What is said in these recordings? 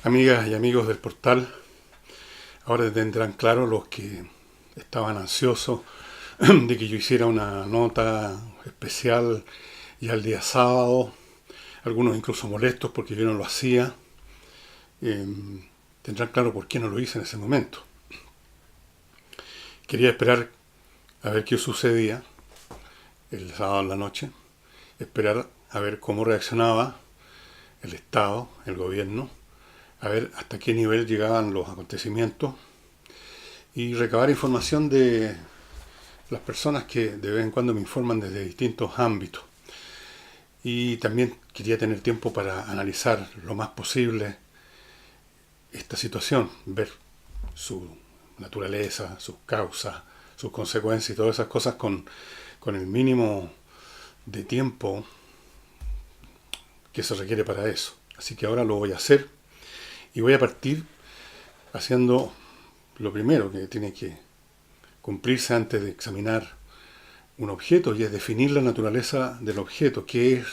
Amigas y amigos del portal, ahora tendrán claro los que estaban ansiosos de que yo hiciera una nota especial ya el día sábado, algunos incluso molestos porque yo no lo hacía. eh, Tendrán claro por qué no lo hice en ese momento. Quería esperar a ver qué sucedía el sábado en la noche, esperar a ver cómo reaccionaba el Estado, el gobierno, a ver hasta qué nivel llegaban los acontecimientos y recabar información de las personas que de vez en cuando me informan desde distintos ámbitos. Y también quería tener tiempo para analizar lo más posible esta situación, ver su naturaleza, sus causas, sus consecuencias y todas esas cosas con el mínimo de tiempo que se requiere para eso. Así que ahora lo voy a hacer y voy a partir haciendo lo primero que tiene que cumplirse antes de examinar un objeto, y es definir la naturaleza del objeto, qué es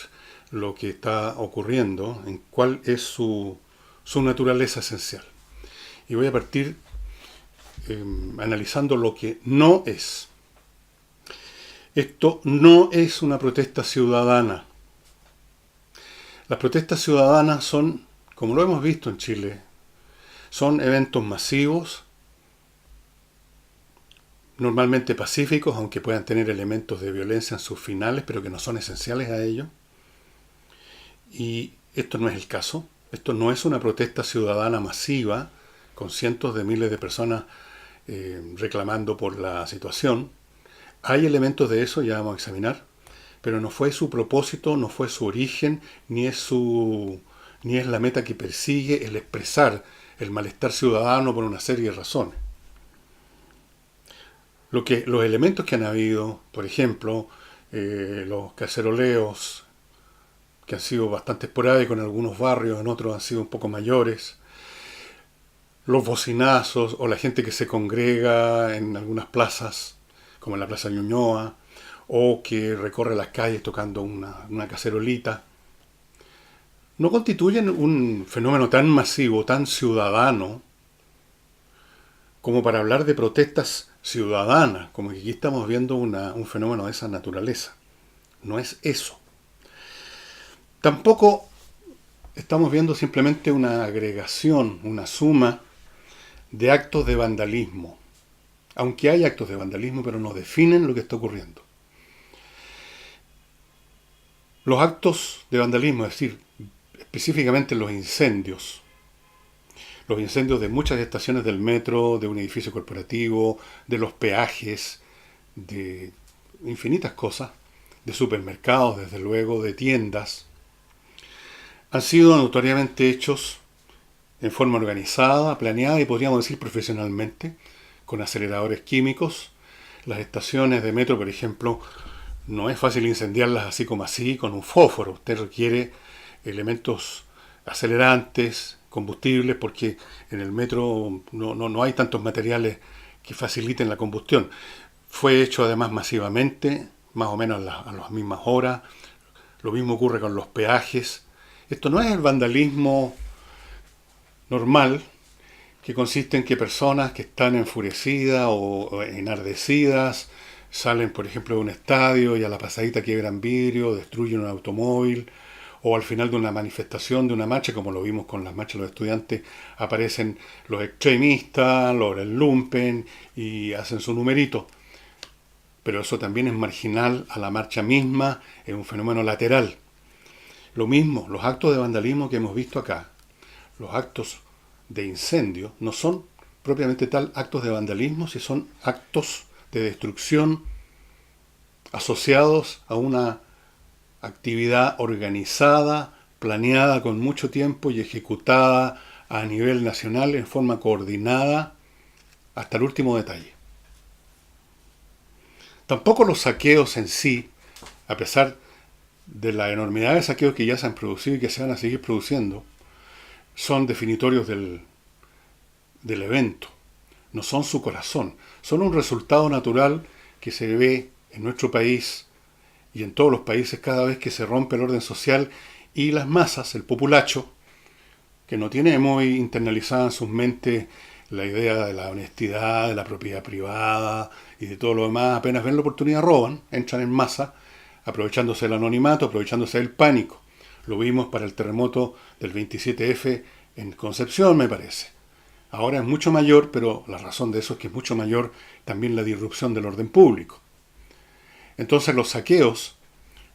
lo que está ocurriendo, en cuál es su naturaleza esencial. Y voy a partir analizando lo que no es. Esto no es una protesta ciudadana. Las protestas ciudadanas son, como lo hemos visto en Chile, son eventos masivos, normalmente pacíficos, aunque puedan tener elementos de violencia en sus finales, pero que no son esenciales a ello. Y esto no es el caso. Esto no es una protesta ciudadana masiva, con cientos de miles de personas reclamando por la situación. Hay elementos de eso, ya vamos a examinar, pero no fue su propósito, no fue su origen, ni es la meta que persigue el expresar el malestar ciudadano por una serie de razones. Los elementos que han habido, por ejemplo, los caceroleos, que han sido bastante esporádicos en algunos barrios, en otros han sido un poco mayores, los bocinazos o la gente que se congrega en algunas plazas, como en la Plaza Ñuñoa, o que recorre las calles tocando una cacerolita, no constituyen un fenómeno tan masivo, tan ciudadano, como para hablar de protestas ciudadanas, como que aquí estamos viendo un fenómeno de esa naturaleza. No es eso. Tampoco estamos viendo simplemente una agregación, una suma de actos de vandalismo. Aunque hay actos de vandalismo, pero no definen lo que está ocurriendo. Los actos de vandalismo, es decir, específicamente los incendios de muchas estaciones del metro, de un edificio corporativo, de los peajes, de infinitas cosas, de supermercados, desde luego, de tiendas, han sido notoriamente hechos en forma organizada, planeada y podríamos decir profesionalmente, con aceleradores químicos. Las estaciones de metro, por ejemplo, no es fácil incendiarlas así como así, con un fósforo. Usted requiere elementos acelerantes, combustibles, porque en el metro no hay tantos materiales que faciliten la combustión. Fue hecho además masivamente, más o menos a las mismas horas. Lo mismo ocurre con los peajes. Esto no es el vandalismo normal, que consiste en que personas que están enfurecidas o enardecidas salen, por ejemplo, de un estadio y a la pasadita quiebran vidrio, destruyen un automóvil, o al final de una manifestación, de una marcha, como lo vimos con las marchas de los estudiantes, aparecen los extremistas, los lumpen y hacen su numerito. Pero eso también es marginal a la marcha misma, es un fenómeno lateral. Lo mismo, los actos de vandalismo que hemos visto acá, los actos de incendio, no son propiamente tal actos de vandalismo, si son actos de destrucción asociados a una actividad organizada, planeada con mucho tiempo y ejecutada a nivel nacional en forma coordinada hasta el último detalle. Tampoco los saqueos en sí, a pesar de la enormidad de saqueos que ya se han producido y que se van a seguir produciendo, son definitorios del evento, no son su corazón, son un resultado natural que se ve en nuestro país y en todos los países cada vez que se rompe el orden social y las masas, el populacho, que no tiene muy internalizada en sus mentes la idea de la honestidad, de la propiedad privada y de todo lo demás, apenas ven la oportunidad roban, entran en masa, aprovechándose del anonimato, aprovechándose del pánico. Lo vimos para el terremoto del 27F en Concepción, me parece. Ahora es mucho mayor, pero la razón de eso es que es mucho mayor también la disrupción del orden público. Entonces los saqueos,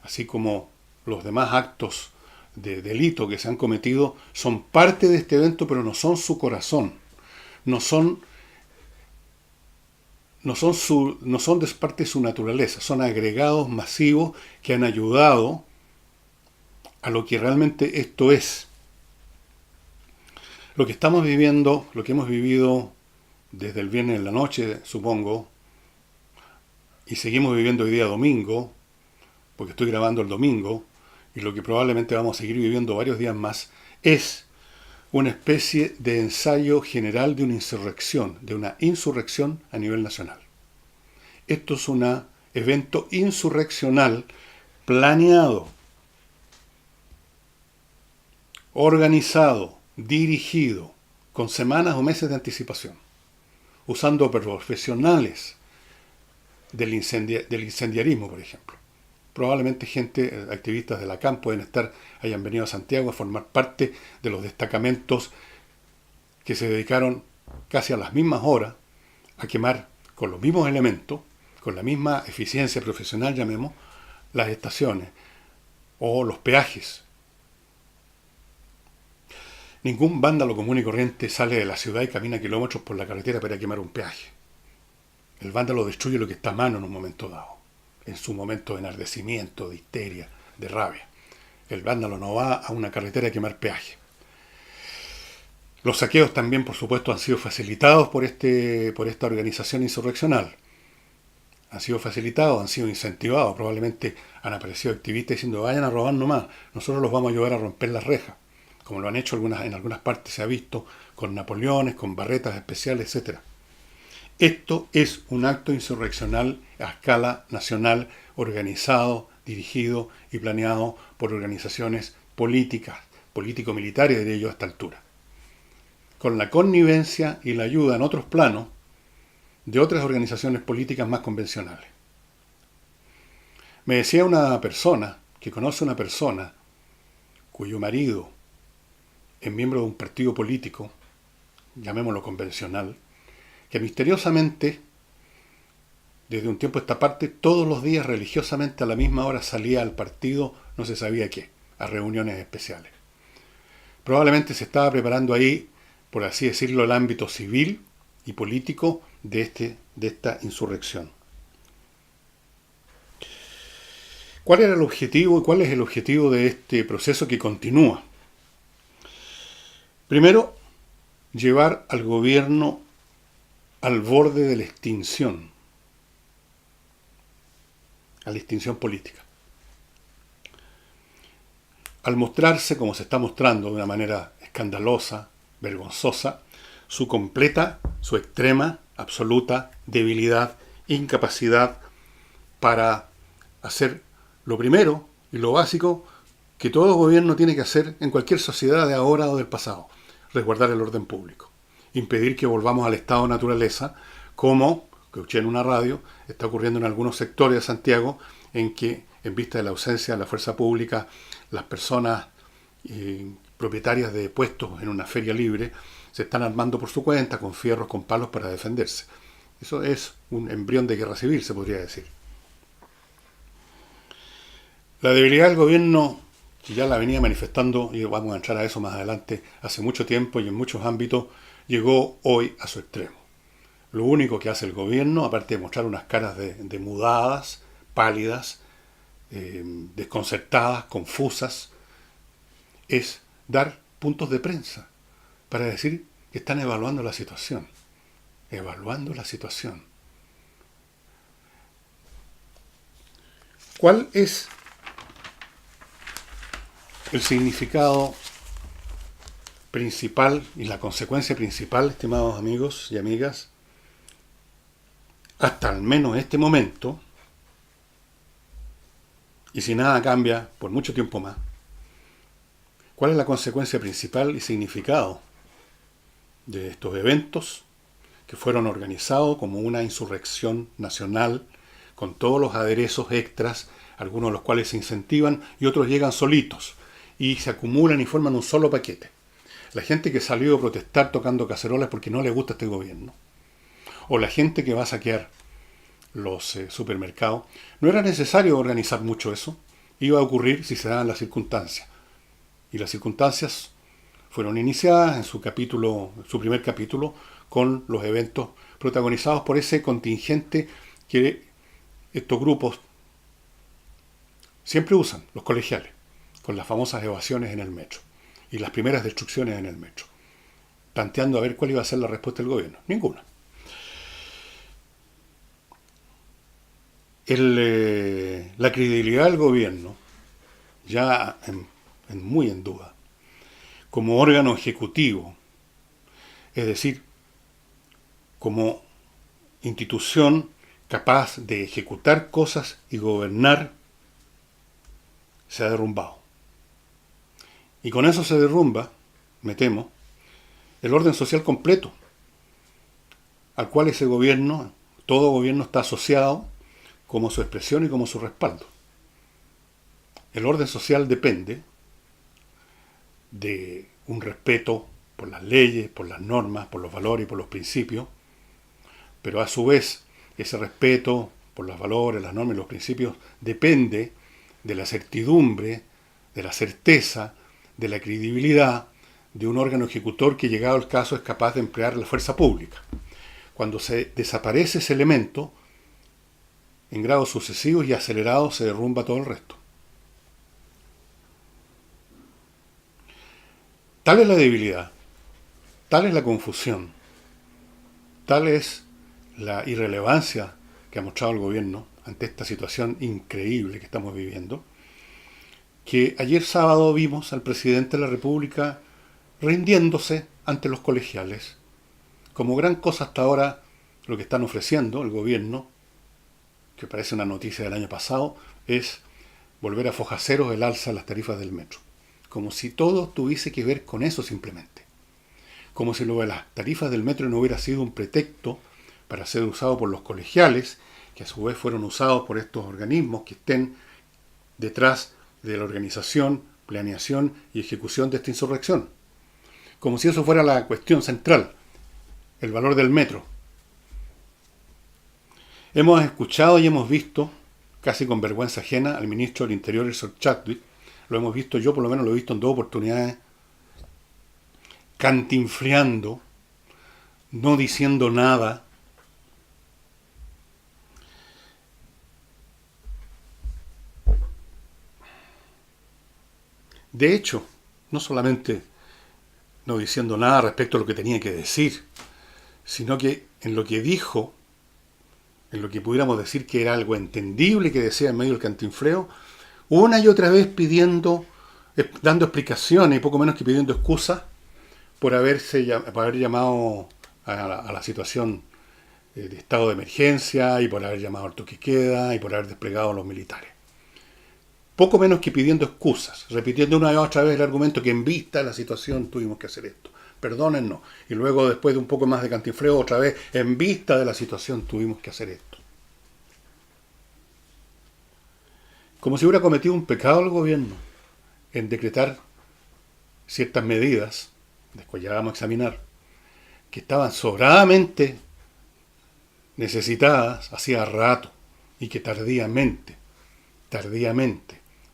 así como los demás actos de delito que se han cometido, son parte de este evento, pero no son su corazón. No son, no son de parte de su naturaleza. Son agregados masivos que han ayudado a lo que realmente esto es. Lo que estamos viviendo, lo que hemos vivido desde el viernes en la noche, supongo, y seguimos viviendo hoy día domingo, porque estoy grabando el domingo, y lo que probablemente vamos a seguir viviendo varios días más, es una especie de ensayo general de una insurrección a nivel nacional. Esto es un evento insurreccional planeado, organizado, dirigido, con semanas o meses de anticipación, usando profesionales del incendiarismo, por ejemplo. Probablemente gente, activistas de la CAM hayan venido a Santiago a formar parte de los destacamentos que se dedicaron casi a las mismas horas a quemar con los mismos elementos, con la misma eficiencia profesional, llamemos, las estaciones o los peajes. Ningún vándalo común y corriente sale de la ciudad y camina kilómetros por la carretera para quemar un peaje. El vándalo destruye lo que está a mano en un momento dado, en su momento de enardecimiento, de histeria, de rabia. El vándalo no va a una carretera a quemar peaje. Los saqueos también, por supuesto, han sido facilitados por esta organización insurreccional. Han sido facilitados, han sido incentivados. Probablemente han aparecido activistas diciendo, vayan a robar nomás, nosotros los vamos a ayudar a romper las rejas. Como lo han hecho en algunas partes, se ha visto, con Napoleones, con barretas especiales, etc. Esto es un acto insurreccional a escala nacional, organizado, dirigido y planeado por organizaciones políticas, político-militares, diría yo, a esta altura. Con la connivencia y la ayuda en otros planos de otras organizaciones políticas más convencionales. Me decía una persona, que conoce a una persona, cuyo marido es miembro de un partido político, llamémoslo convencional, que misteriosamente, desde un tiempo a esta parte, todos los días religiosamente a la misma hora salía al partido, no se sabía qué, a reuniones especiales. Probablemente se estaba preparando ahí, por así decirlo, el ámbito civil y político de esta insurrección. ¿Cuál era el objetivo y cuál es el objetivo de este proceso que continúa? Primero, llevar al gobierno al borde de la extinción, a la extinción política. Al mostrarse, como se está mostrando de una manera escandalosa, vergonzosa, su extrema, absoluta debilidad, incapacidad para hacer lo primero y lo básico que todo gobierno tiene que hacer en cualquier sociedad de ahora o del pasado: resguardar el orden público, impedir que volvamos al estado de naturaleza, como, que escuché en una radio, está ocurriendo en algunos sectores de Santiago, en que, en vista de la ausencia de la fuerza pública, las personas propietarias de puestos en una feria libre se están armando por su cuenta, con fierros, con palos, para defenderse. Eso es un embrión de guerra civil, se podría decir. La debilidad del gobierno, que ya la venía manifestando, y vamos a entrar a eso más adelante, hace mucho tiempo y en muchos ámbitos, llegó hoy a su extremo. Lo único que hace el gobierno, aparte de mostrar unas caras de mudadas, pálidas, desconcertadas, confusas, es dar puntos de prensa para decir que están evaluando la situación. Evaluando la situación. ¿Cuál es el significado principal y la consecuencia principal, estimados amigos y amigas, hasta al menos este momento, y si nada cambia por mucho tiempo más? ¿Cuál es la consecuencia principal y significado de estos eventos que fueron organizados como una insurrección nacional con todos los aderezos extras, algunos de los cuales se incentivan y otros llegan solitos y se acumulan y forman un solo paquete? La gente que salió a protestar tocando cacerolas porque no le gusta este gobierno, o la gente que va a saquear los supermercados, no era necesario organizar mucho eso, iba a ocurrir si se daban las circunstancias. Y las circunstancias fueron iniciadas en su primer capítulo, con los eventos protagonizados por ese contingente que estos grupos siempre usan, los colegiales, con las famosas evasiones en el metro y las primeras destrucciones en el metro, planteando a ver cuál iba a ser la respuesta del gobierno. Ninguna. La credibilidad del gobierno, ya muy en duda, como órgano ejecutivo, es decir, como institución capaz de ejecutar cosas y gobernar, se ha derrumbado. Y con eso se derrumba, me temo, el orden social completo, al cual ese gobierno, todo gobierno está asociado como su expresión y como su respaldo. El orden social depende de un respeto por las leyes, por las normas, por los valores y por los principios, pero a su vez ese respeto por los valores, las normas y los principios depende de la certidumbre, de la certeza, de la credibilidad de un órgano ejecutor que, llegado el caso, es capaz de emplear la fuerza pública. Cuando se desaparece ese elemento, en grados sucesivos y acelerados se derrumba todo el resto. Tal es la debilidad, tal es la confusión, tal es la irrelevancia que ha mostrado el gobierno ante esta situación increíble que estamos viviendo, que ayer sábado vimos al presidente de la República rindiéndose ante los colegiales. Como gran cosa hasta ahora lo que están ofreciendo el gobierno, que parece una noticia del año pasado, es volver a fojaceros el alza de las tarifas del metro. Como si todo tuviese que ver con eso simplemente. Como si lo de las tarifas del metro no hubiera sido un pretexto para ser usado por los colegiales, que a su vez fueron usados por estos organismos que estén detrás de la organización, planeación y ejecución de esta insurrección. Como si eso fuera la cuestión central, el valor del metro. Hemos escuchado y hemos visto, casi con vergüenza ajena, al ministro del Interior, el señor Chadwick. Lo hemos visto, yo por lo menos lo he visto en 2 oportunidades, cantinfleando, no diciendo nada. De hecho, no solamente no diciendo nada respecto a lo que tenía que decir, sino que en lo que dijo, en lo que pudiéramos decir que era algo entendible que decía en medio del cantinfleo, una y otra vez dando explicaciones y poco menos que pidiendo excusas por haber llamado a la situación de estado de emergencia y por haber llamado al toque de queda y por haber desplegado a los militares. Poco menos que pidiendo excusas, repitiendo una y otra vez el argumento que en vista de la situación tuvimos que hacer esto. Perdónennos. Y luego, después de un poco más de cantinfleo, otra vez, en vista de la situación tuvimos que hacer esto. Como si hubiera cometido un pecado el gobierno en decretar ciertas medidas, después ya vamos a examinar, que estaban sobradamente necesitadas hacía rato y que tardíamente,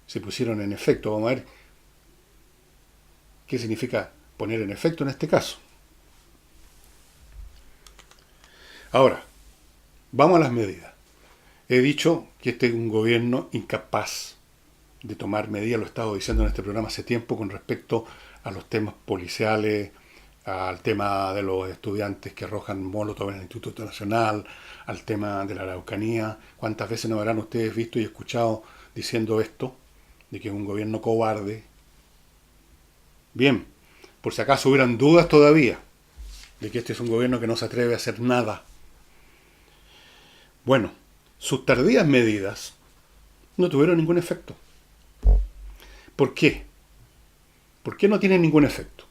se pusieron en efecto. Vamos a ver qué significa poner en efecto en este caso. Ahora, vamos a las medidas. He dicho que este es un gobierno incapaz de tomar medidas, lo he estado diciendo en este programa hace tiempo, con respecto a los temas policiales, al tema de los estudiantes que arrojan molotov en el Instituto Nacional, al tema de la Araucanía. ¿Cuántas veces no habrán ustedes visto y escuchado diciendo esto, de que es un gobierno cobarde? Bien, por si acaso hubieran dudas todavía de que este es un gobierno que no se atreve a hacer nada. Bueno, sus tardías medidas no tuvieron ningún efecto. ¿Por qué? ¿Por qué no tienen ningún efecto?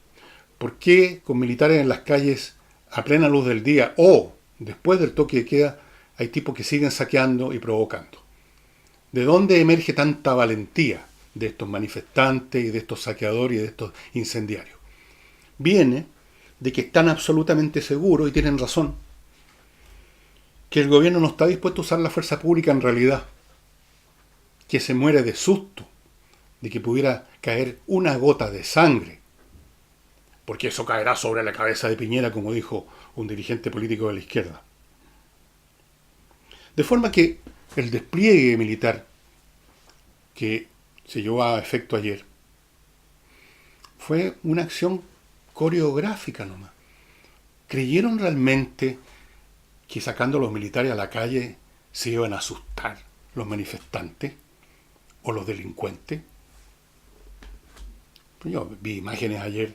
¿Por qué con militares en las calles a plena luz del día o después del toque de queda hay tipos que siguen saqueando y provocando? ¿De dónde emerge tanta valentía de estos manifestantes y de estos saqueadores y de estos incendiarios? Viene de que están absolutamente seguros, y tienen razón, que el gobierno no está dispuesto a usar la fuerza pública en realidad, que se muere de susto de que pudiera caer una gota de sangre, porque eso caerá sobre la cabeza de Piñera, como dijo un dirigente político de la izquierda. De forma que el despliegue militar que se llevó a efecto ayer fue una acción coreográfica nomás. ¿Creyeron realmente que sacando a los militares a la calle se iban a asustar los manifestantes o los delincuentes? Yo vi imágenes ayer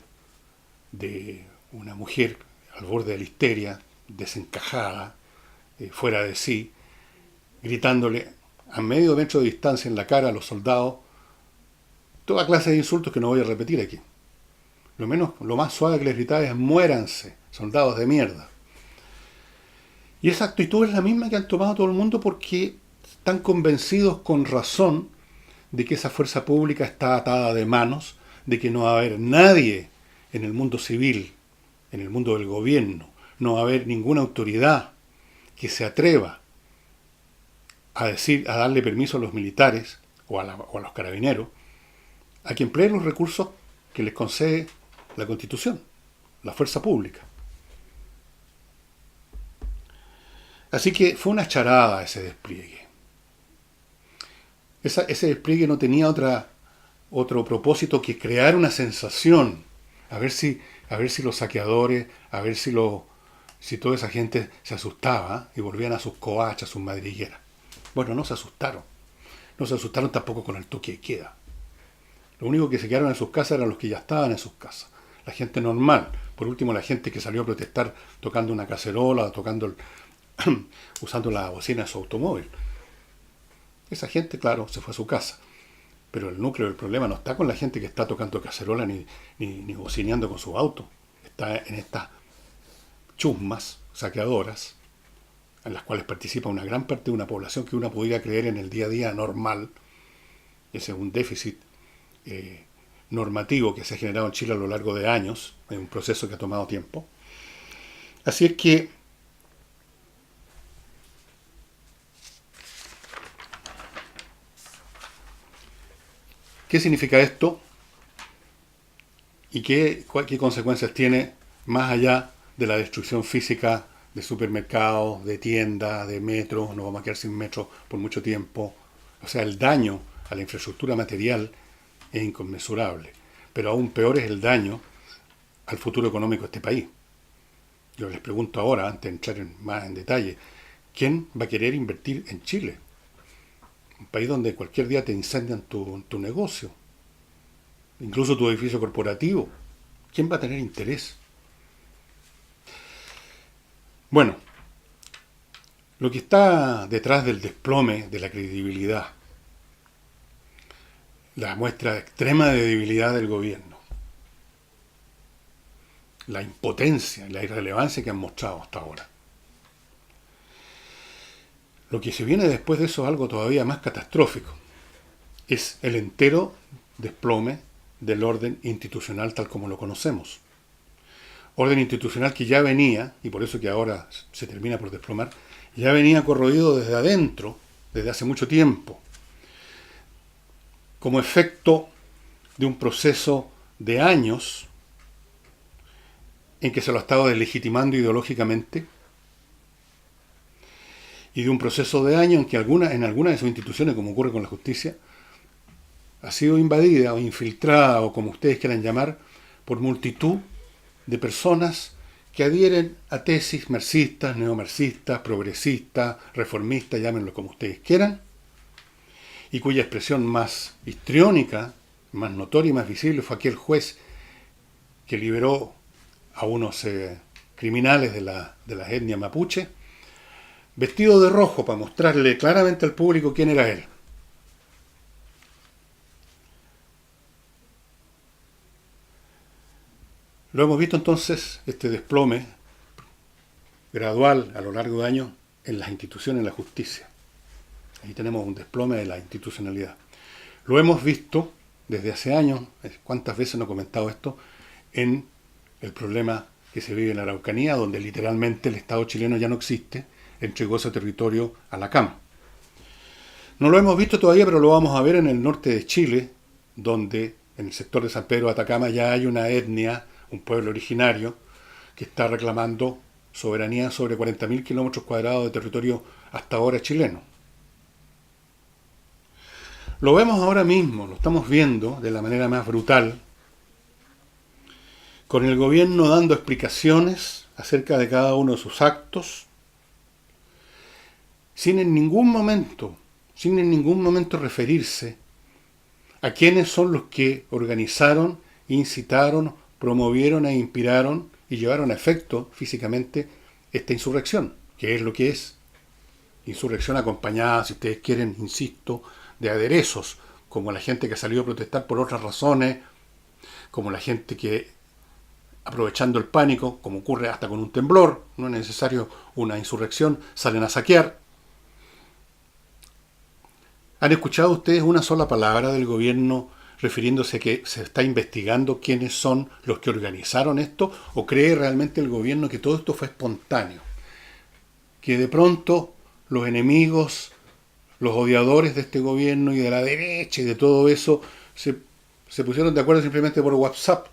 de una mujer al borde de la histeria, desencajada, fuera de sí, gritándole a medio metro de distancia en la cara a los soldados toda clase de insultos que no voy a repetir aquí. Lo más suave que les gritaba es: muéranse, soldados de mierda. Y esa actitud es la misma que han tomado todo el mundo porque están convencidos con razón de que esa fuerza pública está atada de manos, de que no va a haber nadie en el mundo civil, en el mundo del gobierno, no va a haber ninguna autoridad que se atreva a darle permiso a los militares o a los carabineros a que empleen los recursos que les concede la Constitución, la fuerza pública. Así que fue una charada ese despliegue. Ese despliegue no tenía otro propósito que crear una sensación, a ver si los saqueadores, a ver si toda esa gente se asustaba y volvían a sus covachas, a sus madrigueras. Bueno, no se asustaron. No se asustaron tampoco con el toque de queda. Lo único que se quedaron en sus casas eran los que ya estaban en sus casas. La gente normal. Por último, la gente que salió a protestar tocando una cacerola, usando la bocina de su automóvil. Esa gente, claro, se fue a su casa. Pero el núcleo del problema no está con la gente que está tocando cacerola ni bocineando con su auto. Está en estas chusmas saqueadoras, en las cuales participa una gran parte de una población que uno pudiera creer en el día a día normal. Ese es un déficit normativo que se ha generado en Chile a lo largo de años, en un proceso que ha tomado tiempo. Así es que ¿qué significa esto? ¿Y qué consecuencias tiene más allá de la destrucción física de supermercados, de tiendas, de metros? Nos vamos a quedar sin metro por mucho tiempo. O sea, el daño a la infraestructura material es inconmensurable. Pero aún peor es el daño al futuro económico de este país. Yo les pregunto ahora, antes de entrar más en detalle, ¿quién va a querer invertir en Chile? Un país donde cualquier día te incendian tu negocio, incluso tu edificio corporativo. ¿Quién va a tener interés? Bueno, lo que está detrás del desplome de la credibilidad, la muestra extrema de debilidad del gobierno, la impotencia y la irrelevancia que han mostrado hasta ahora. Lo que se viene después de eso es algo todavía más catastrófico. Es el entero desplome del orden institucional tal como lo conocemos. Orden institucional que ya venía, y por eso que ahora se termina por desplomar, ya venía corroído desde adentro, desde hace mucho tiempo, como efecto de un proceso de años en que se lo ha estado deslegitimando ideológicamente, y de un proceso de años en que en algunas de sus instituciones, como ocurre con la justicia, ha sido invadida o infiltrada, o como ustedes quieran llamar, por multitud de personas que adhieren a tesis marxistas, neomarxistas, progresistas, reformistas, llámenlo como ustedes quieran, y cuya expresión más histriónica, más notoria y más visible fue aquel juez que liberó a unos criminales de la etnia mapuche, vestido de rojo para mostrarle claramente al público quién era él. Lo hemos visto entonces, este desplome gradual a lo largo de años en las instituciones, en la justicia. Ahí tenemos un desplome de la institucionalidad. Lo hemos visto desde hace años, cuántas veces no he comentado esto, en el problema que se vive en la Araucanía, donde literalmente el Estado chileno ya no existe, entregó ese territorio a la CAM. No lo hemos visto todavía, pero lo vamos a ver en el norte de Chile, donde en el sector de San Pedro de Atacama ya hay una etnia, un pueblo originario, que está reclamando soberanía sobre 40.000 kilómetros cuadrados de territorio hasta ahora chileno. Lo vemos ahora mismo, lo estamos viendo de la manera más brutal, con el gobierno dando explicaciones acerca de cada uno de sus actos, sin en ningún momento referirse a quiénes son los que organizaron, incitaron, promovieron e inspiraron y llevaron a efecto físicamente esta insurrección, que es lo que es. Insurrección acompañada, si ustedes quieren, insisto, de aderezos, como la gente que salió a protestar por otras razones, como la gente que, aprovechando el pánico, como ocurre hasta con un temblor, no es necesario una insurrección, salen a saquear. ¿Han escuchado ustedes una sola palabra del gobierno refiriéndose a que se está investigando quiénes son los que organizaron esto? ¿O cree realmente el gobierno que todo esto fue espontáneo? Que de pronto los enemigos, los odiadores de este gobierno y de la derecha y de todo eso se pusieron de acuerdo simplemente por WhatsApp.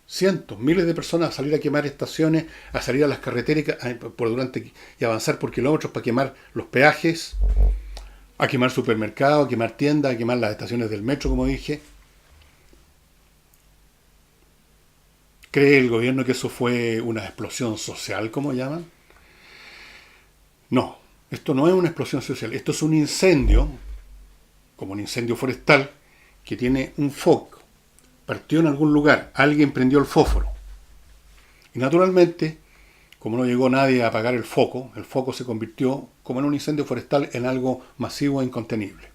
Cientos, miles de personas a salir a quemar estaciones, a salir a las carreteras y avanzar por kilómetros para quemar los peajes, a quemar supermercados, a quemar tiendas, a quemar las estaciones del metro, como dije. ¿Cree el gobierno que eso fue una explosión social, como llaman? No, esto no es una explosión social, esto es un incendio, como un incendio forestal, que tiene un foco. Partió en algún lugar, alguien prendió el fósforo. Y naturalmente, como no llegó nadie a apagar el foco se convirtió, como en un incendio forestal, en algo masivo e incontenible.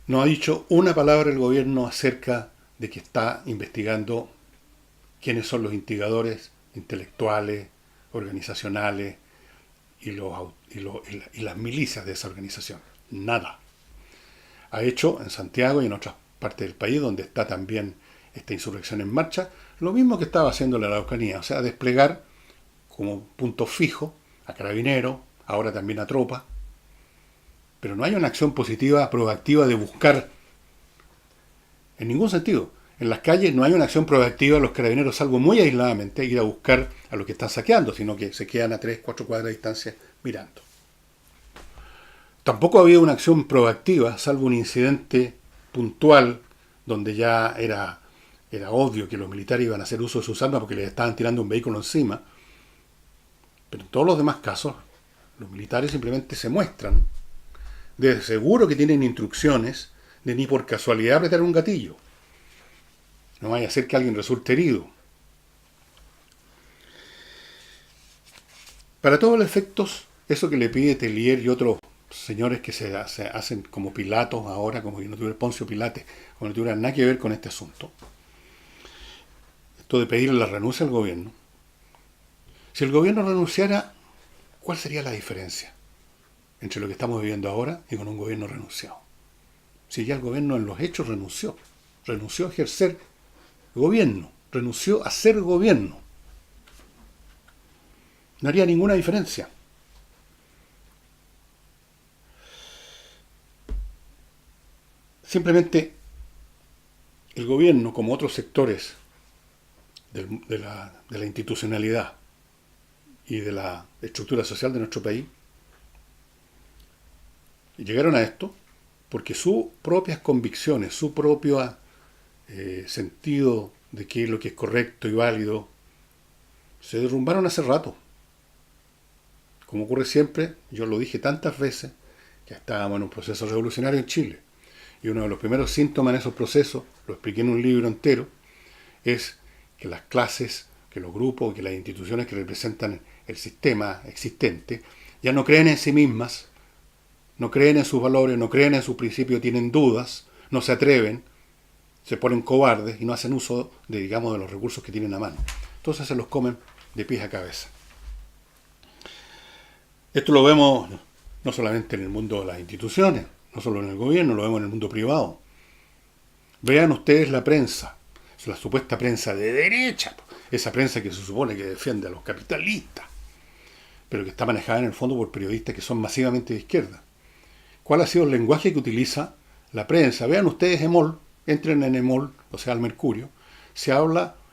No ha dicho una palabra el gobierno acerca de que está investigando quiénes son los instigadores intelectuales, organizacionales y las milicias de esa organización. Nada. Ha hecho en Santiago y en otras partes del país, donde está también esta insurrección en marcha, lo mismo que estaba haciendo la Araucanía, o sea, desplegar como punto fijo a carabineros, ahora también a tropa, pero no hay una acción positiva, proactiva de buscar, en ningún sentido. En las calles no hay una acción proactiva de los carabineros, salvo muy aisladamente ir a buscar a los que están saqueando, sino que se quedan a 3-4 cuadras de distancia mirando. Tampoco había una acción proactiva, salvo un incidente puntual, donde ya era obvio que los militares iban a hacer uso de sus armas porque les estaban tirando un vehículo encima. Pero en todos los demás casos, los militares simplemente se muestran. De seguro que tienen instrucciones de ni por casualidad apretar un gatillo. No vaya a ser que alguien resulte herido. Para todos los efectos, eso que le pide Tellier y otros señores que se hacen como Pilatos ahora, como si no tuviera Poncio Pilates, como no tuviera nada que ver con este asunto. Esto de pedirle la renuncia al gobierno. Si el gobierno renunciara, ¿cuál sería la diferencia entre lo que estamos viviendo ahora y con un gobierno renunciado? Si ya el gobierno en los hechos renunció a ejercer gobierno, renunció a ser gobierno, no haría ninguna diferencia. Simplemente el gobierno, como otros sectores de la institucionalidad y de la estructura social de nuestro país, llegaron a esto porque sus propias convicciones, su propio sentido de qué es lo que es correcto y válido, se derrumbaron hace rato. Como ocurre siempre, yo lo dije tantas veces, que estábamos en un proceso revolucionario en Chile. Y uno de los primeros síntomas en esos procesos, lo expliqué en un libro entero, es que las clases, que los grupos, que las instituciones que representan el sistema existente, ya no creen en sí mismas, no creen en sus valores, no creen en sus principios, tienen dudas, no se atreven, se ponen cobardes y no hacen uso de, digamos, de los recursos que tienen a mano. Entonces se los comen de pies a cabeza. Esto lo vemos no solamente en el mundo de las instituciones, no solo en el gobierno, lo vemos en el mundo privado. Vean ustedes la prensa, la supuesta prensa de derecha, esa prensa que se supone que defiende a los capitalistas, pero que está manejada en el fondo por periodistas que son masivamente de izquierda. ¿Cuál ha sido el lenguaje que utiliza la prensa? Vean ustedes EMOL, entren en EMOL, o sea, al Mercurio.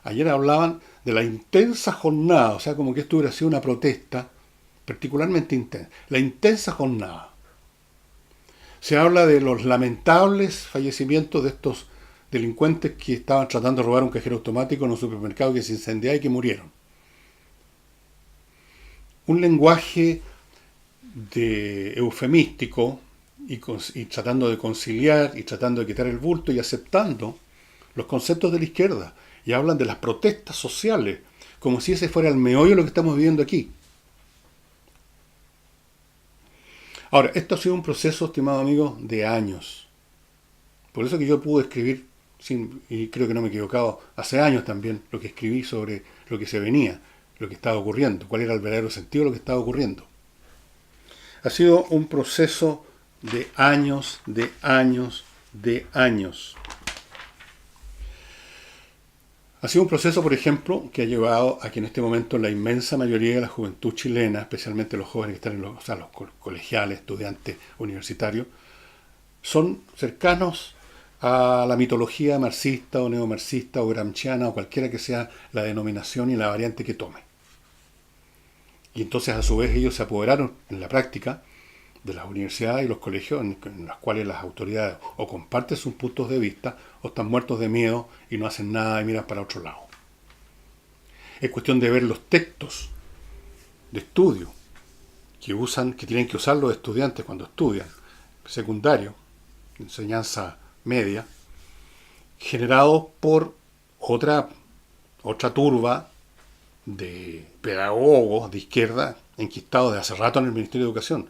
Ayer hablaban de la intensa jornada, o sea, como que esto hubiera sido una protesta particularmente intensa. La intensa jornada. Se habla de los lamentables fallecimientos de estos delincuentes que estaban tratando de robar un cajero automático en un supermercado que se incendió y que murieron. Un lenguaje de eufemístico y tratando de conciliar y tratando de quitar el bulto y aceptando los conceptos de la izquierda. Y hablan de las protestas sociales, como si ese fuera el meollo de lo que estamos viviendo aquí. Ahora, esto ha sido un proceso, estimado amigo, de años. Por eso que yo pude escribir, y creo que no me he equivocado, hace años también, lo que escribí sobre lo que se venía, lo que estaba ocurriendo, cuál era el verdadero sentido de lo que estaba ocurriendo. Ha sido un proceso de años, de años, de años. Ha sido un proceso, por ejemplo, que ha llevado a que en este momento la inmensa mayoría de la juventud chilena, especialmente los jóvenes que están en los colegiales, estudiantes, universitarios, son cercanos a la mitología marxista o neomarxista o gramsciana o cualquiera que sea la denominación y la variante que tome. Y entonces a su vez ellos se apoderaron en la práctica de las universidades y los colegios en las cuales las autoridades o comparten sus puntos de vista o están muertos de miedo y no hacen nada y miran para otro lado. Es cuestión de ver los textos de estudio que tienen que usar los estudiantes cuando estudian, secundario, enseñanza media, generados por otra turba de pedagogos de izquierda enquistados de hace rato en el Ministerio de Educación.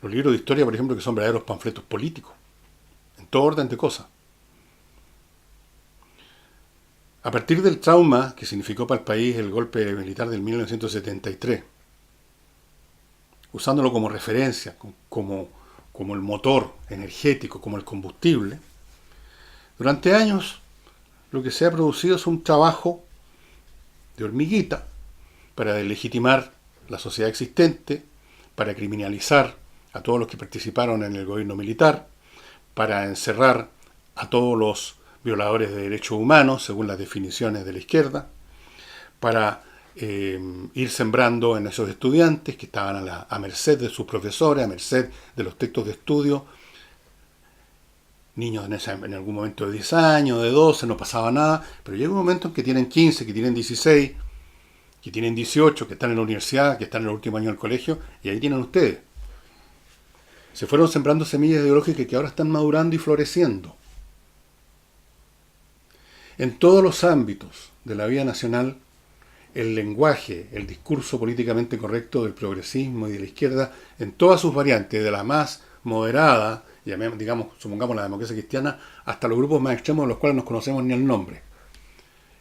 Los libros de historia, por ejemplo, que son verdaderos panfletos políticos, en todo orden de cosas. A partir del trauma que significó para el país el golpe militar del 1973, usándolo como referencia, como el motor energético, como el combustible, durante años lo que se ha producido es un trabajo de hormiguita para deslegitimar la sociedad existente, para criminalizar a todos los que participaron en el gobierno militar, para encerrar a todos los violadores de derechos humanos, según las definiciones de la izquierda, para ir sembrando en esos estudiantes que estaban a merced de sus profesores, a merced de los textos de estudio, niños en algún momento de 10 años, de 12, no pasaba nada, pero llega un momento en que tienen 15, que tienen 16, que tienen 18, que están en la universidad, que están en el último año del colegio, y ahí tienen ustedes. Se fueron sembrando semillas ideológicas que ahora están madurando y floreciendo. En todos los ámbitos de la vida nacional, el lenguaje, el discurso políticamente correcto del progresismo y de la izquierda, en todas sus variantes, de la más moderada, supongamos la democracia cristiana, hasta los grupos más extremos de los cuales no conocemos ni el nombre.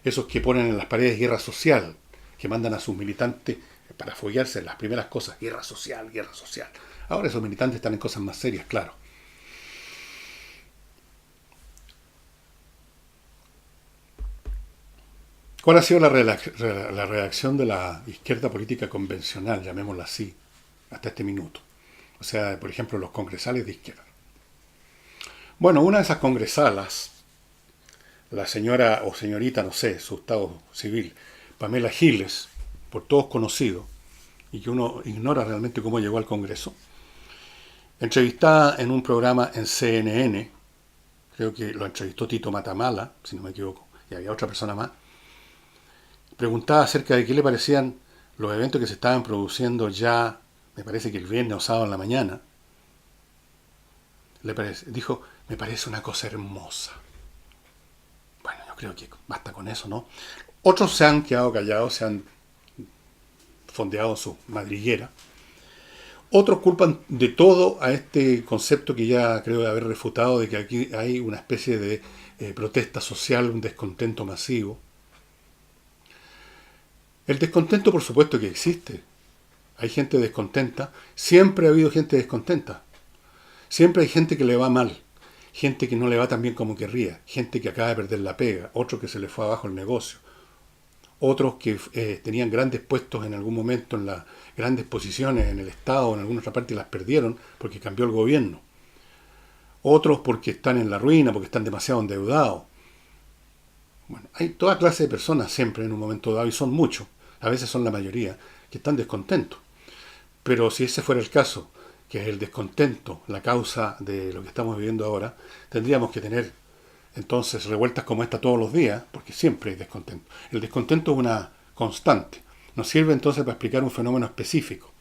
Esos que ponen en las paredes guerra social, que mandan a sus militantes para foguearse en las primeras cosas, guerra social, guerra social. Ahora esos militantes están en cosas más serias, claro. ¿Cuál ha sido la reacción de la izquierda política convencional, llamémosla así, hasta este minuto? O sea, por ejemplo, los congresales de izquierda. Bueno, una de esas congresalas, la señora o señorita, no sé, su estado civil, Pamela Giles, por todos conocido, y que uno ignora realmente cómo llegó al Congreso, entrevistada en un programa en CNN, creo que lo entrevistó Tito Matamala, si no me equivoco, y había otra persona más, preguntaba acerca de qué le parecían los eventos que se estaban produciendo ya, me parece que el viernes o sábado en la mañana. Dijo, me parece una cosa hermosa. Bueno, yo creo que basta con eso, ¿no? Otros se han quedado callados, se han fondeado su madriguera. Otros culpan de todo a este concepto que ya creo haber refutado, de que aquí hay una especie de protesta social, un descontento masivo. El descontento, por supuesto que existe. Hay gente descontenta. Siempre ha habido gente descontenta. Siempre hay gente que le va mal. Gente que no le va tan bien como querría. Gente que acaba de perder la pega. Otro que se le fue abajo el negocio. Otros que tenían grandes puestos en algún momento, en las grandes posiciones en el Estado o en alguna otra parte y las perdieron porque cambió el gobierno. Otros porque están en la ruina, porque están demasiado endeudados. Bueno, hay toda clase de personas siempre en un momento dado, y son muchos, a veces son la mayoría, que están descontentos. Pero si ese fuera el caso, que es el descontento, la causa de lo que estamos viviendo ahora, tendríamos que tener entonces revueltas como esta todos los días, porque siempre hay descontento. El descontento es una constante. Nos sirve entonces para explicar un fenómeno específico.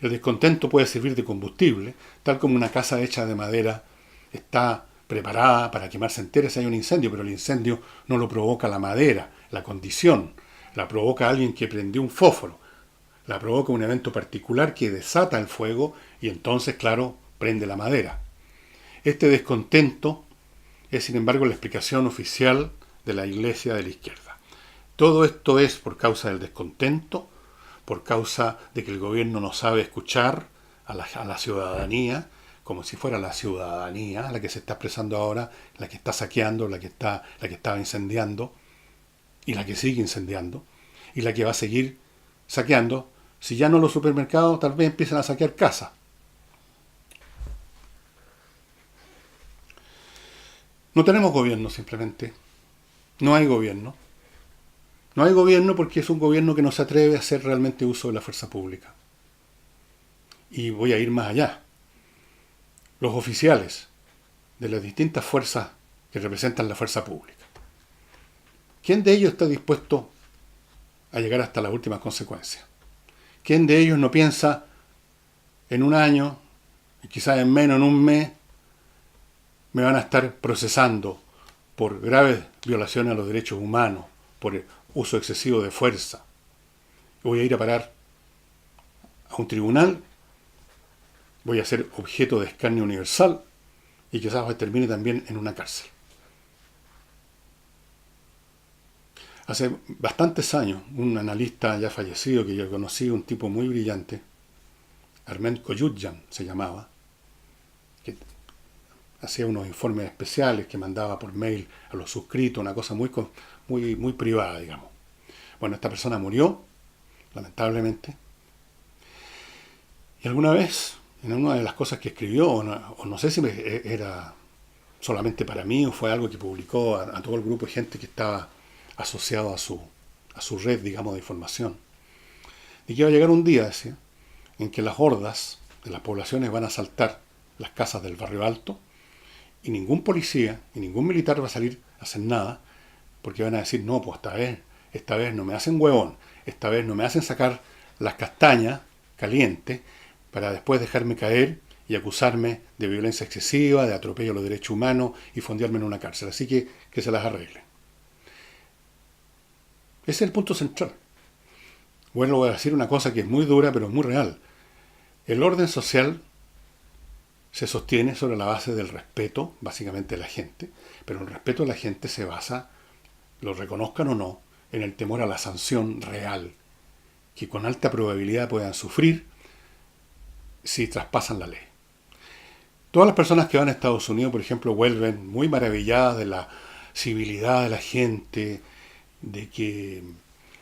El descontento puede servir de combustible, tal como una casa hecha de madera está preparada para quemarse entera si hay un incendio, pero el incendio no lo provoca la madera, la condición, la provoca alguien que prendió un fósforo, la provoca un evento particular que desata el fuego y entonces, claro, prende la madera. Este descontento es, sin embargo, la explicación oficial de la Iglesia de la izquierda. Todo esto es por causa del descontento, por causa de que el gobierno no sabe escuchar a la ciudadanía, como si fuera la ciudadanía la que se está expresando ahora, la que está saqueando, la que estaba incendiando, y la que sigue incendiando, y la que va a seguir saqueando. Si ya no los supermercados, tal vez empiecen a saquear casas. No tenemos gobierno simplemente. No hay gobierno. No hay gobierno porque es un gobierno que no se atreve a hacer realmente uso de la fuerza pública. Y voy a ir más allá. Los oficiales de las distintas fuerzas que representan la fuerza pública. ¿Quién de ellos está dispuesto a llegar hasta las últimas consecuencias? ¿Quién de ellos no piensa en un año, y quizás en menos, en un mes, me van a estar procesando por graves violaciones a los derechos humanos, por uso excesivo de fuerza? Voy a ir a parar a un tribunal, voy a ser objeto de escarnio universal y quizás termine también en una cárcel. Hace bastantes años, un analista ya fallecido que yo conocí, un tipo muy brillante, Armen Koyudjan se llamaba, que hacía unos informes especiales que mandaba por mail a los suscritos, una cosa muy privada, digamos. Bueno, esta persona murió, lamentablemente, y alguna vez, en una de las cosas que escribió, o no sé si era solamente para mí o fue algo que publicó a todo el grupo de gente que estaba asociado a su red, digamos, de información, y que iba a llegar un día, decía, en que las hordas de las poblaciones van a asaltar las casas del barrio alto y ningún policía y ningún militar va a salir a hacer nada porque van a decir, no, pues esta vez no me hacen huevón, esta vez no me hacen sacar las castañas calientes para después dejarme caer y acusarme de violencia excesiva, de atropello a los derechos humanos y fondearme en una cárcel. Así que se las arreglen. Ese es el punto central. Bueno, voy a decir una cosa que es muy dura, pero es muy real. El orden social se sostiene sobre la base del respeto, básicamente de la gente, pero el respeto de la gente se basa, lo reconozcan o no, en el temor a la sanción real, que con alta probabilidad puedan sufrir si traspasan la ley. Todas las personas que van a Estados Unidos, por ejemplo, vuelven muy maravilladas de la civilidad de la gente, de que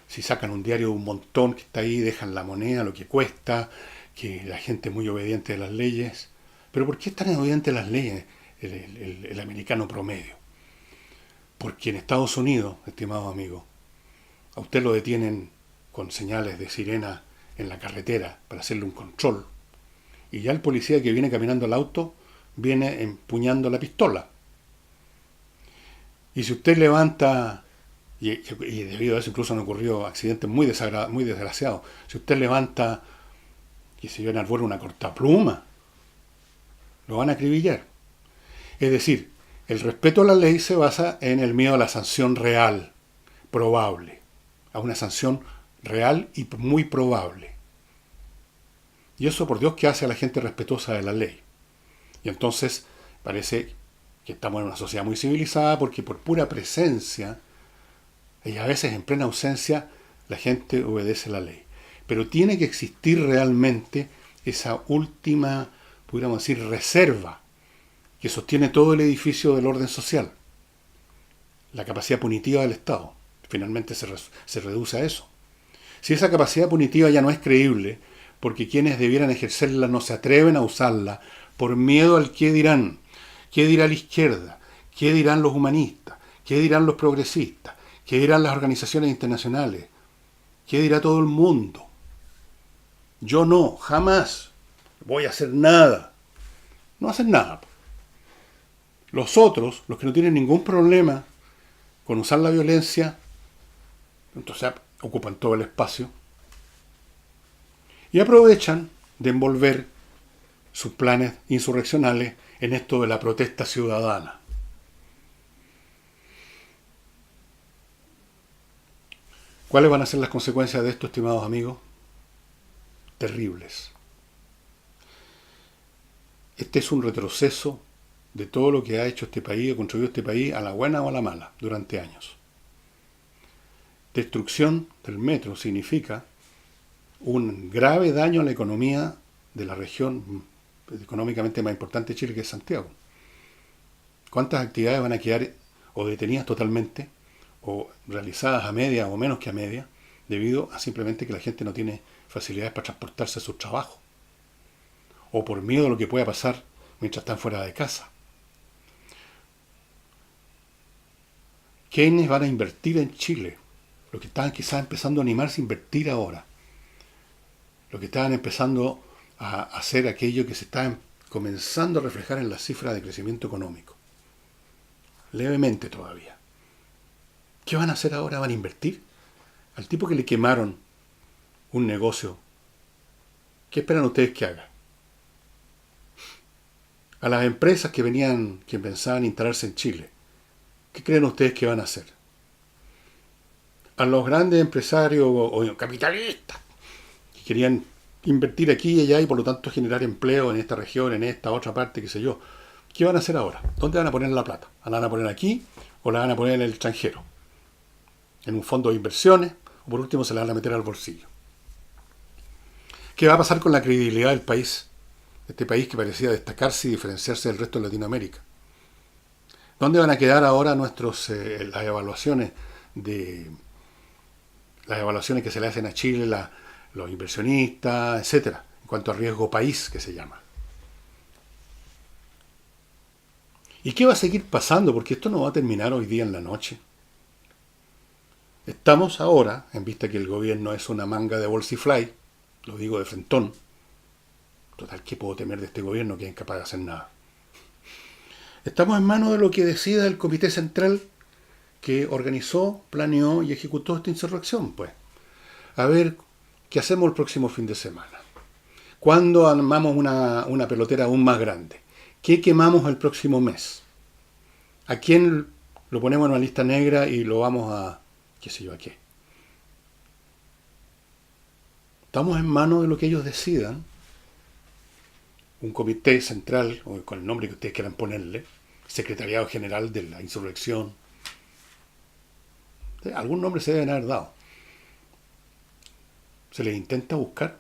si sacan un diario de un montón que está ahí, dejan la moneda, lo que cuesta, que la gente es muy obediente a las leyes. Pero ¿por qué es tan obediente a las leyes el americano promedio? Porque en Estados Unidos, estimado amigo, a usted lo detienen con señales de sirena en la carretera para hacerle un control. Y ya el policía que viene caminando al auto viene empuñando la pistola. Y si usted levanta, y debido a eso incluso han ocurrido accidentes muy desgraciados, si usted levanta, que se viene al vuelo una cortapluma, lo van a acribillar. Es decir, el respeto a la ley se basa en el miedo a la sanción real, probable, a una sanción real y muy probable. Y eso, por Dios, que hace a la gente respetuosa de la ley. Y entonces parece que estamos en una sociedad muy civilizada porque por pura presencia y a veces en plena ausencia la gente obedece la ley. Pero tiene que existir realmente esa última, pudiéramos decir, reserva que sostiene todo el edificio del orden social. La capacidad punitiva del Estado. Finalmente se reduce a eso. Si esa capacidad punitiva ya no es creíble, porque quienes debieran ejercerla no se atreven a usarla por miedo al qué dirán, qué dirá la izquierda, qué dirán los humanistas, qué dirán los progresistas, qué dirán las organizaciones internacionales, qué dirá todo el mundo. Yo no, jamás voy a hacer nada. No hacen nada. Los otros, los que no tienen ningún problema con usar la violencia, entonces ocupan todo el espacio y aprovechan de envolver sus planes insurreccionales en esto de la protesta ciudadana. ¿Cuáles van a ser las consecuencias de esto, estimados amigos? Terribles. Este es un retroceso de todo lo que ha hecho este país, ha construido este país, a la buena o a la mala, durante años. Destrucción del metro significa un grave daño a la economía de la región económicamente más importante de Chile, que es Santiago. ¿Cuántas actividades van a quedar o detenidas totalmente, o realizadas a media o menos que a media, debido a simplemente que la gente no tiene facilidades para transportarse a sus trabajos, o por miedo a lo que pueda pasar mientras están fuera de casa? ¿Quiénes van a invertir en Chile? Los que estaban quizás empezando a animarse a invertir ahora. Los que estaban empezando a hacer aquello que se está comenzando a reflejar en las cifras de crecimiento económico. Levemente todavía. ¿Qué van a hacer ahora? ¿Van a invertir? Al tipo que le quemaron un negocio, ¿qué esperan ustedes que haga? A las empresas que pensaban instalarse en Chile, ¿qué creen ustedes que van a hacer? A los grandes empresarios o capitalistas que querían invertir aquí y allá y por lo tanto generar empleo en esta región, en esta otra parte, qué sé yo. ¿Qué van a hacer ahora? ¿Dónde van a poner la plata? ¿La van a poner aquí o la van a poner en el extranjero? ¿En un fondo de inversiones? O por último se la van a meter al bolsillo. ¿Qué va a pasar con la credibilidad del país? Este país que parecía destacarse y diferenciarse del resto de Latinoamérica. ¿Dónde van a quedar ahora las evaluaciones que se le hacen a Chile, los inversionistas, etcétera, en cuanto a riesgo país, que se llama? ¿Y qué va a seguir pasando? Porque esto no va a terminar hoy día en la noche. Estamos ahora, en vista que el gobierno es una manga de bolsifly, lo digo de frentón, total, ¿qué puedo temer de este gobierno que es incapaz de hacer nada? Estamos en manos de lo que decida el Comité Central que organizó, planeó y ejecutó esta insurrección, pues. A ver, ¿qué hacemos el próximo fin de semana? ¿Cuándo armamos una pelotera aún más grande? ¿Qué quemamos el próximo mes? ¿A quién lo ponemos en una lista negra y lo vamos a, qué sé yo, a qué? Estamos en manos de lo que ellos decidan. Un comité central, o con el nombre que ustedes quieran ponerle, Secretariado General de la Insurrección. Algún nombre se deben haber dado. Se les intenta buscar.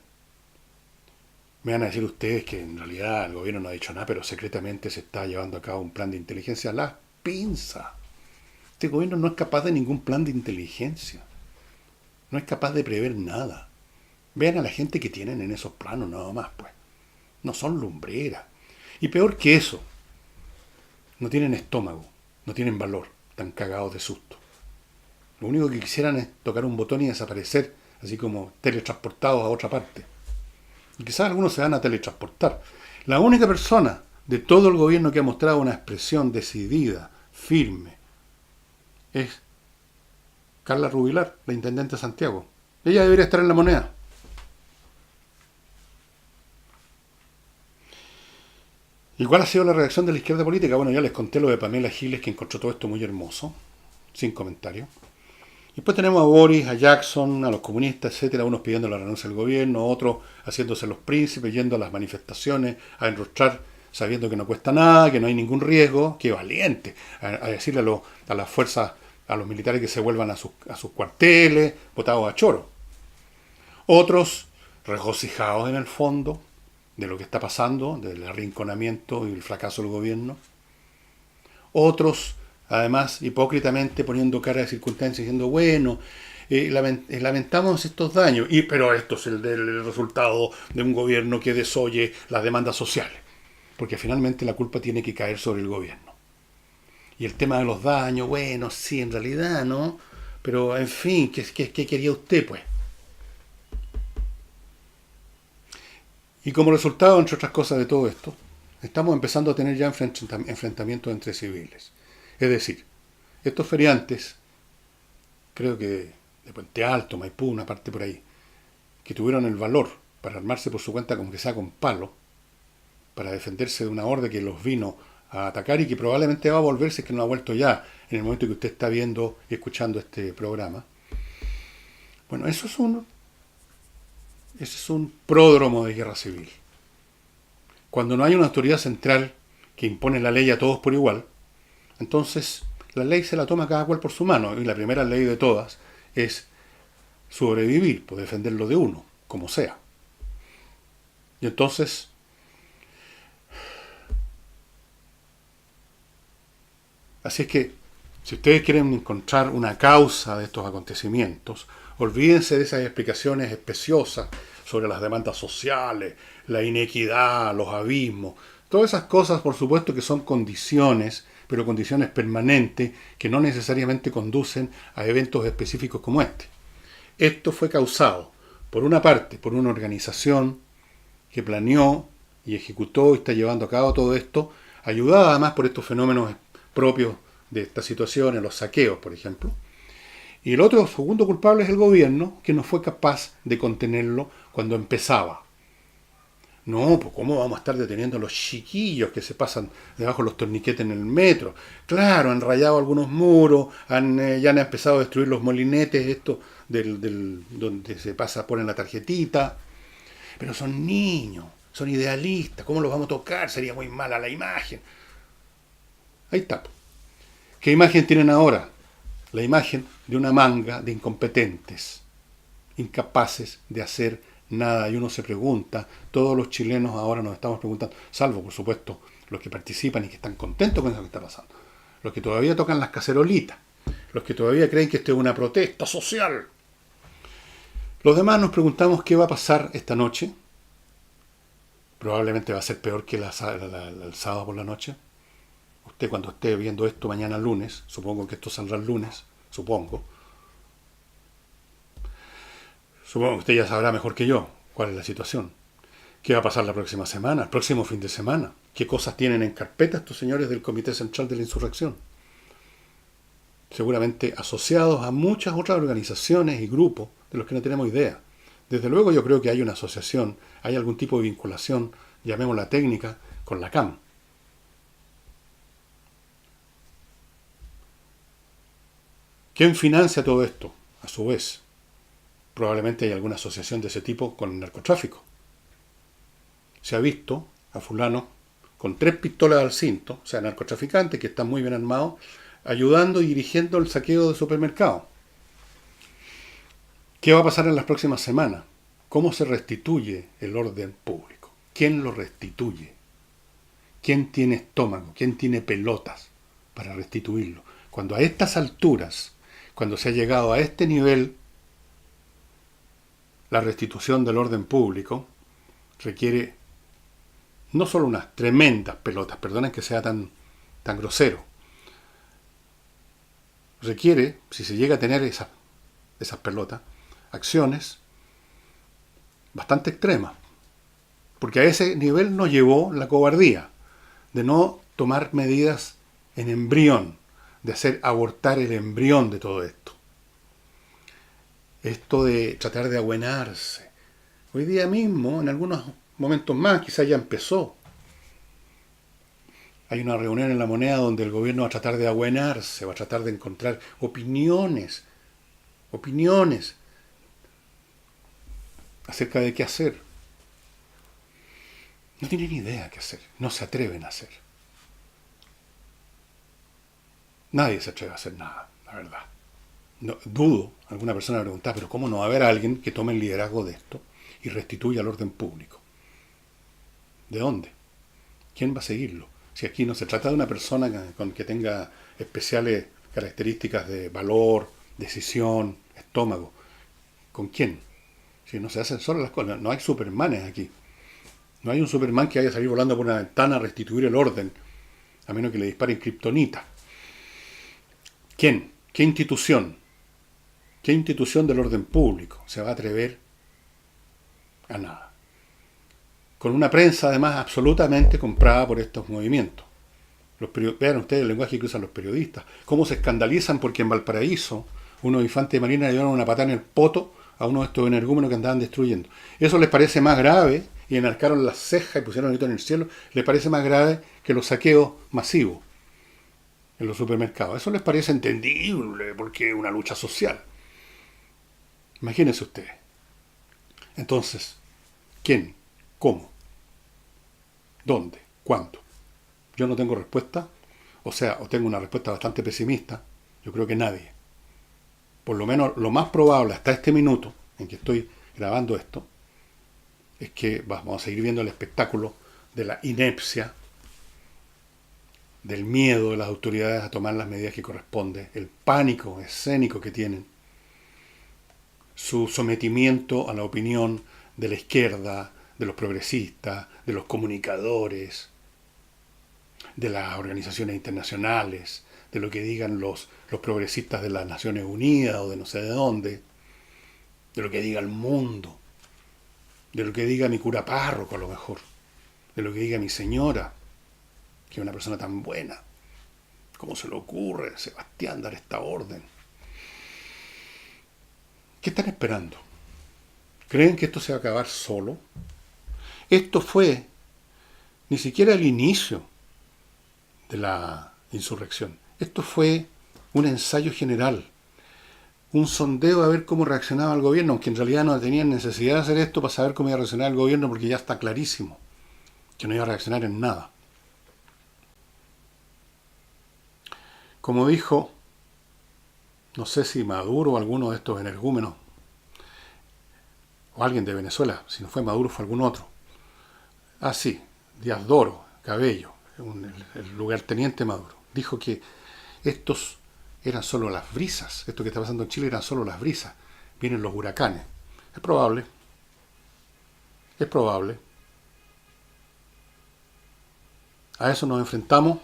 Me van a decir ustedes que en realidad el gobierno no ha dicho nada, pero secretamente se está llevando a cabo un plan de inteligencia a las pinzas. Este gobierno no es capaz de ningún plan de inteligencia. No es capaz de prever nada. Vean a la gente que tienen en esos planos nada más, pues. No son lumbreras. Y peor que eso, no tienen estómago, no tienen valor, están cagados de susto. Lo único que quisieran es tocar un botón y desaparecer, así como teletransportados a otra parte. Y quizás algunos se van a teletransportar. La única persona de todo el gobierno que ha mostrado una expresión decidida, firme, es Carla Rubilar, la intendente de Santiago. Ella debería estar en la moneda. ¿Y cuál ha sido la reacción de la izquierda política? Bueno, ya les conté lo de Pamela Giles, que encontró todo esto muy hermoso, sin comentarios. Después tenemos a Boris, a Jackson, a los comunistas, etcétera, unos pidiendo la renuncia del gobierno, otros haciéndose los príncipes, yendo a las manifestaciones, a enrostrar sabiendo que no cuesta nada, que no hay ningún riesgo, que valiente, a decirle a las fuerzas, a los militares que se vuelvan a sus cuarteles, botados a choro. Otros regocijados en el fondo de lo que está pasando, del arrinconamiento y el fracaso del gobierno. Otros, además, hipócritamente poniendo cara de circunstancias, diciendo, bueno, lamentamos estos daños, pero esto es el resultado de un gobierno que desoye las demandas sociales, porque finalmente la culpa tiene que caer sobre el gobierno. Y el tema de los daños, bueno, sí, en realidad, ¿no? Pero, en fin, ¿qué quería usted, pues? Y como resultado, entre otras cosas de todo esto, estamos empezando a tener ya enfrentamientos entre civiles. Es decir, estos feriantes, creo que de Puente Alto, Maipú, una parte por ahí, que tuvieron el valor para armarse por su cuenta como que sea con palo, para defenderse de una horda que los vino a atacar y que probablemente va a volver si es que no ha vuelto ya en el momento que usted está viendo y escuchando este programa. Bueno, ese es un pródromo de guerra civil. Cuando no hay una autoridad central que impone la ley a todos por igual, entonces la ley se la toma cada cual por su mano. Y la primera ley de todas es sobrevivir, pues defenderlo de uno, como sea. Y entonces, así es que, si ustedes quieren encontrar una causa de estos acontecimientos, olvídense de esas explicaciones especiosas sobre las demandas sociales, la inequidad, los abismos. Todas esas cosas, por supuesto, que son condiciones, pero condiciones permanentes, que no necesariamente conducen a eventos específicos como este. Esto fue causado, por una parte, por una organización que planeó y ejecutó y está llevando a cabo todo esto, ayudada además por estos fenómenos propios de estas situaciones, los saqueos, por ejemplo. Y el otro segundo culpable es el gobierno, que no fue capaz de contenerlo cuando empezaba. No, pues ¿cómo vamos a estar deteniendo a los chiquillos que se pasan debajo de los torniquetes en el metro? Claro, han rayado algunos muros, ya han empezado a destruir los molinetes, esto donde se pasa, ponen la tarjetita. Pero son niños, son idealistas, ¿cómo los vamos a tocar? Sería muy mala la imagen. Ahí está. ¿Qué imagen tienen ahora? La imagen de una manga de incompetentes, incapaces de hacer nada. Y uno se pregunta, todos los chilenos ahora nos estamos preguntando, salvo por supuesto los que participan y que están contentos con eso que está pasando, los que todavía tocan las cacerolitas, los que todavía creen que esto es una protesta social. Los demás nos preguntamos qué va a pasar esta noche. Probablemente va a ser peor que el sábado por la noche. Usted cuando esté viendo esto mañana lunes, supongo que esto saldrá el lunes, supongo que usted ya sabrá mejor que yo cuál es la situación. ¿Qué va a pasar la próxima semana, el próximo fin de semana? ¿Qué cosas tienen en carpeta estos señores del Comité Central de la Insurrección? Seguramente asociados a muchas otras organizaciones y grupos de los que no tenemos idea. Desde luego yo creo que hay una asociación, hay algún tipo de vinculación, llamémosla técnica, con la CAM. ¿Quién financia todo esto? A su vez, probablemente hay alguna asociación de ese tipo con el narcotráfico. Se ha visto a fulano con 3 pistolas al cinto, o sea, narcotraficantes que están muy bien armados, ayudando y dirigiendo el saqueo de supermercados. ¿Qué va a pasar en las próximas semanas? ¿Cómo se restituye el orden público? ¿Quién lo restituye? ¿Quién tiene estómago? ¿Quién tiene pelotas para restituirlo? Cuando a estas alturas, cuando se ha llegado a este nivel, la restitución del orden público requiere no solo unas tremendas pelotas, perdonen que sea tan grosero, requiere, si se llega a tener esas pelotas, acciones bastante extremas. Porque a ese nivel nos llevó la cobardía de no tomar medidas en embrión, de hacer abortar el embrión de todo esto. Esto de tratar de abuenarse. Hoy día mismo, en algunos momentos más, quizás ya empezó. Hay una reunión en La Moneda donde el gobierno va a tratar de abuenarse, va a tratar de encontrar opiniones opiniones acerca de qué hacer. No tienen idea qué hacer, no se atreven a hacer. Nadie se atreve a hacer nada, la verdad. No, dudo, alguna persona me pregunta, pero ¿cómo no va a haber alguien que tome el liderazgo de esto y restituya el orden público? ¿De dónde? ¿Quién va a seguirlo? Si aquí no se trata de una persona que tenga especiales características de valor, decisión, estómago. ¿Con quién? Si no se hacen solo las cosas, no hay supermanes aquí. No hay un Superman que vaya a salir volando por una ventana a restituir el orden, a menos que le disparen kriptonita. ¿Quién? ¿Qué institución? ¿Qué institución del orden público se va a atrever a nada? Con una prensa además absolutamente comprada por estos movimientos. Vean ustedes el lenguaje que usan los periodistas, cómo se escandalizan porque en Valparaíso unos infantes de marina le dieron una patada en el poto a uno de estos energúmenos que andaban destruyendo. Eso les parece más grave, y enarcaron las cejas y pusieron el grito en el cielo, les parece más grave que los saqueos masivos en los supermercados. Eso les parece entendible porque es una lucha social. Imagínense ustedes. Entonces, ¿quién? ¿Cómo? ¿Dónde? ¿Cuándo? Yo no tengo respuesta, o tengo una respuesta bastante pesimista. Yo creo que nadie. Por lo menos lo más probable hasta este minuto en que estoy grabando esto, es que vamos a seguir viendo el espectáculo de la inepcia, del miedo de las autoridades a tomar las medidas que corresponden, el pánico escénico que tienen, su sometimiento a la opinión de la izquierda, de los progresistas, de los comunicadores, de las organizaciones internacionales, de lo que digan los progresistas de las Naciones Unidas o de no sé de dónde, de lo que diga el mundo, de lo que diga mi cura párroco a lo mejor, de lo que diga mi señora, que es una persona tan buena. ¿Cómo se le ocurre, Sebastián, dar esta orden? ¿Qué están esperando? ¿Creen que esto se va a acabar solo? Esto fue ni siquiera el inicio de la insurrección. Esto fue un ensayo general, un sondeo a ver cómo reaccionaba el gobierno, aunque en realidad no tenían necesidad de hacer esto para saber cómo iba a reaccionar el gobierno, porque ya está clarísimo que no iba a reaccionar en nada. Como dijo, no sé si Maduro o alguno de estos energúmenos, o alguien de Venezuela, si no fue Maduro fue algún otro. Ah, sí, Díaz Doro, Cabello, el lugarteniente Maduro, dijo que estos eran solo las brisas, esto que está pasando en Chile eran solo las brisas, vienen los huracanes. Es probable, es probable. A eso nos enfrentamos.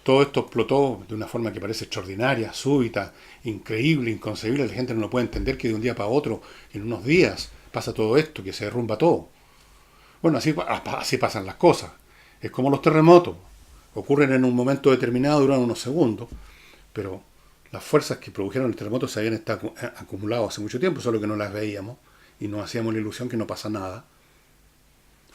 Todo esto explotó de una forma que parece extraordinaria, súbita, increíble, inconcebible. La gente no lo puede entender que de un día para otro, en unos días, pasa todo esto, que se derrumba todo. Bueno, así pasan las cosas. Es como los terremotos. Ocurren en un momento determinado, duran unos segundos, pero las fuerzas que produjeron el terremoto se habían estado acumulado hace mucho tiempo, solo que no las veíamos y nos hacíamos la ilusión que no pasa nada.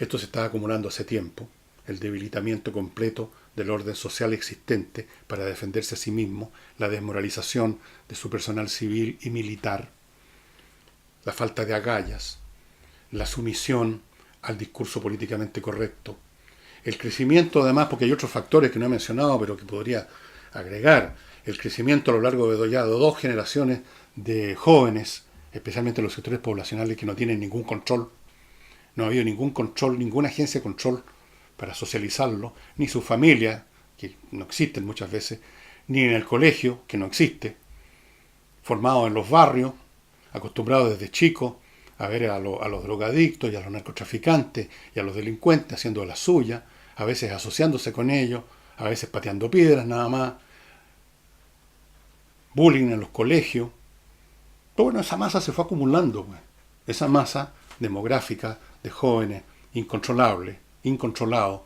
Esto se estaba acumulando hace tiempo, el debilitamiento completo del orden social existente para defenderse a sí mismo, la desmoralización de su personal civil y militar, la falta de agallas, la sumisión al discurso políticamente correcto, el crecimiento además, porque hay otros factores que no he mencionado, pero que podría agregar, el crecimiento a lo largo de ya 2 generaciones de jóvenes, especialmente en los sectores poblacionales que no tienen ningún control, no ha habido ningún control, ninguna agencia de control para socializarlo, ni su familia, que no existen muchas veces, ni en el colegio, que no existe, formados en los barrios, acostumbrados desde chicos a ver a los drogadictos y a los narcotraficantes y a los delincuentes haciendo la suya, a veces asociándose con ellos, a veces pateando piedras nada más, bullying en los colegios. Pero bueno, esa masa se fue acumulando, pues. Esa masa demográfica de jóvenes incontrolados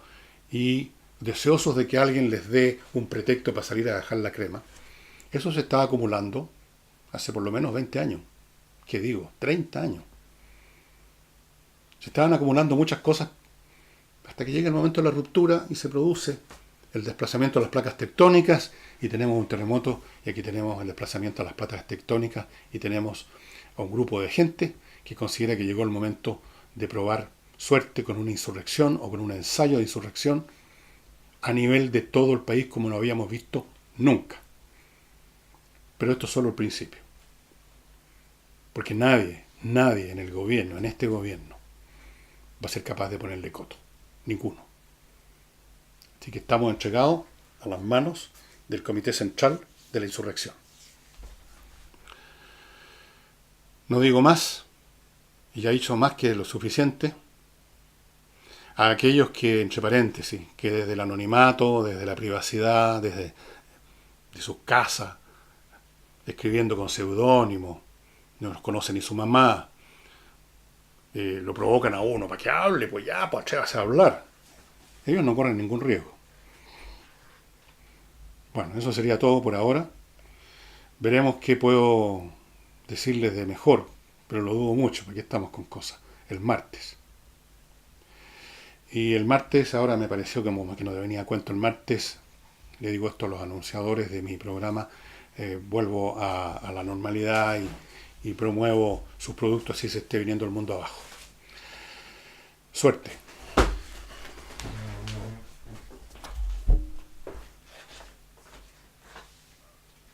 y deseosos de que alguien les dé un pretexto para salir a dejar la crema. Eso se estaba acumulando hace por lo menos 20 años. ¿Qué digo? 30 años. Se estaban acumulando muchas cosas hasta que llega el momento de la ruptura y se produce el desplazamiento de las placas tectónicas y tenemos un terremoto, y aquí tenemos el desplazamiento de las placas tectónicas y tenemos a un grupo de gente que considera que llegó el momento de probar suerte con una insurrección o con un ensayo de insurrección a nivel de todo el país como no habíamos visto nunca. Pero esto es solo el principio. Porque nadie en el gobierno, en este gobierno, va a ser capaz de ponerle coto. Ninguno. Así que estamos entregados a las manos del Comité Central de la Insurrección. No digo más, y ya he dicho más que lo suficiente, a aquellos que, entre paréntesis, que desde el anonimato, desde la privacidad, desde de sus casas, escribiendo con seudónimo, no los conoce ni su mamá, lo provocan a uno para que hable, pues ya, pues atrévase a hablar. Ellos no corren ningún riesgo. Bueno, eso sería todo por ahora. Veremos qué puedo decirles de mejor, pero lo dudo mucho, porque estamos con cosas. El martes. Y el martes, ahora me pareció como que no venía a cuento el martes, le digo esto a los anunciadores de mi programa, vuelvo a la normalidad y promuevo sus productos así se esté viniendo el mundo abajo. Suerte.